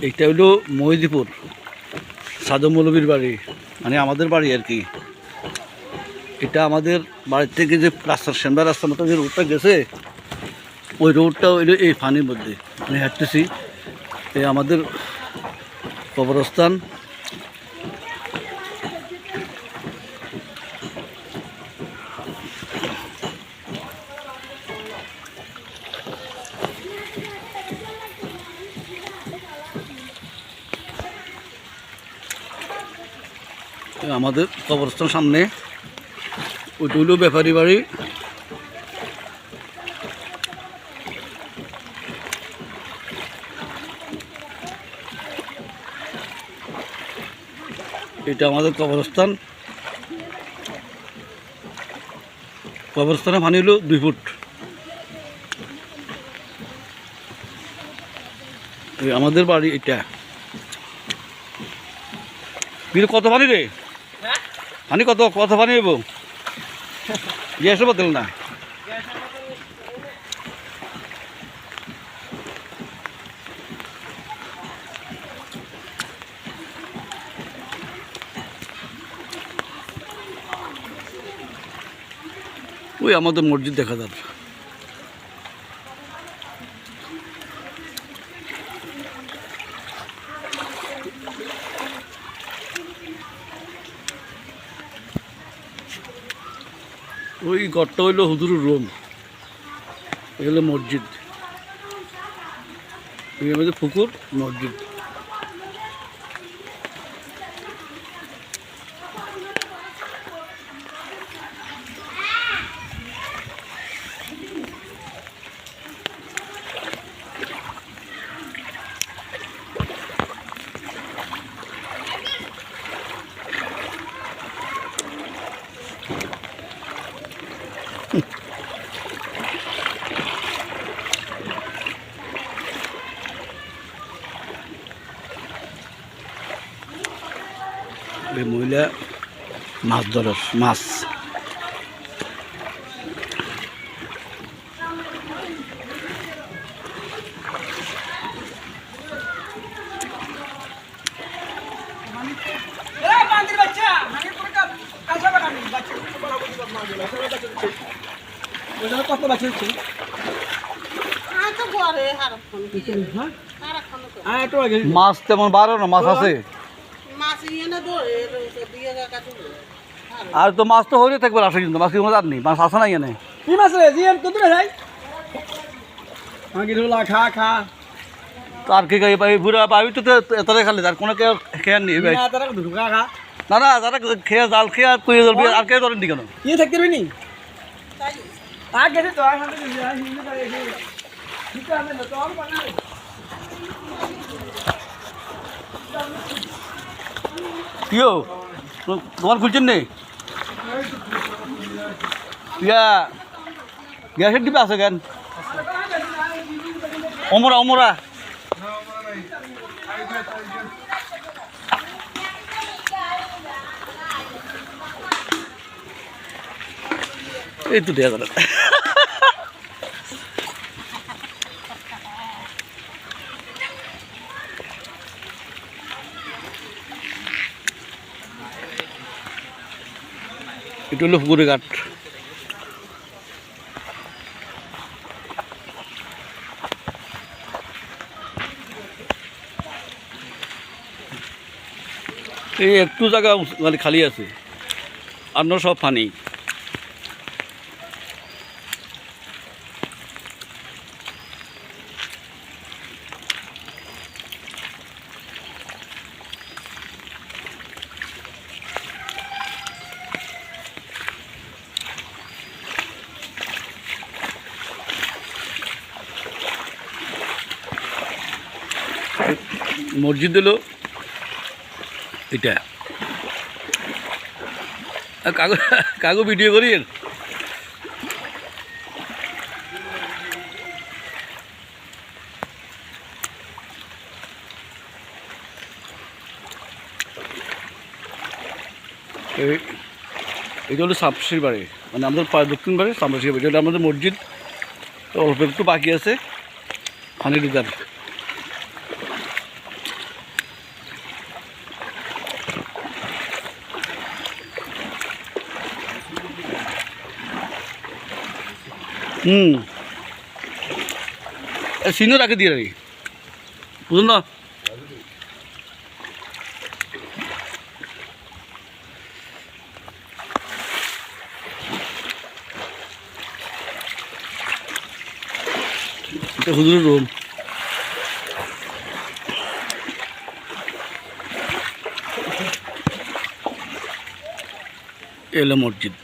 এইটা হলো মহিদিপুর সাদু মৌলবীর বাড়ি, মানে আমাদের বাড়ি আর কি। এটা আমাদের বাড়ির থেকে যে রাস্তার সেনবা রাস্তার মতো যে রোডটা গেছে, ওই রোডটা হইলো এই পানির মধ্যে আমি হাঁটতেছি। এই আমাদের কবরস্থান। আমাদের কবরস্থান সামনে ওইটা হইল ব্যাপারী বাড়ি। এটা আমাদের কবরস্থান। কবরস্থানে পানি হলো 2 ফুট। আমাদের বাড়ি এটা। কত পানি রে? পানি কত কত পানি হইব? গ্যাসও বদল না। ওই আমাদের মসজিদ দেখা যাচ্ছে। ওই ঘরটা হইল হুজুরের রুম, এগুলো মসজিদ, আমাদের পুকুর মসজিদ। এই মহিলা মাছ ধরে মাছ। মাছ তেমন বারো না, মাছ আছে আর তো মাছ তো হয়ে থাকবে আসে, কিন্তু মাছ আর নেই, মাছ আসে না এনে। কি মাছ রে জি কত রে ভাই? আগিরলা খা খা তার কি গাই পাই বুড়া পাবি তো এতরে খালি, তার কোনো কেউ খেয়ার নেই ভাই। না তারা ধুকা খা না না, তারা খেয়ে জাল খেয়ে আর কুয়ে জলবি আর কে ধরেন কেন? কি থাকতে রইনি আ গেছে তো আর হাতে যা হিন্দু করে ঠিক আছে না তো আর বানা কিও তোমার খুলছেন নেই? ইয়া গ্যাসের ডিপে আছে কেন? অমরা অমরা এই তো দেখা গেল। এটা হলো পুকুরে ঘাট। এই একটু জায়গা মানে খালি আছে, আর সব পানি। মসজিদ হলো এটা। কাগো কাগো ভিডিও করি। এটা হলো সাবসির বাড়ি, মানে আমাদের দক্ষিণ বাড়ি সাবসির বাড়ি। এটা আমাদের মসজিদ, অল্প একটু বাকি আছে পানি ঢুকার। হুম সিনও রাখে দিয়ে রাখি বুঝুন না এটা হুজুরের রুম এলো মসজিদ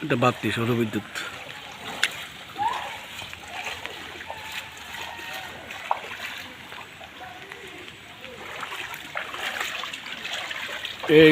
এটা বাতি সৌরবিদ্যুৎ এই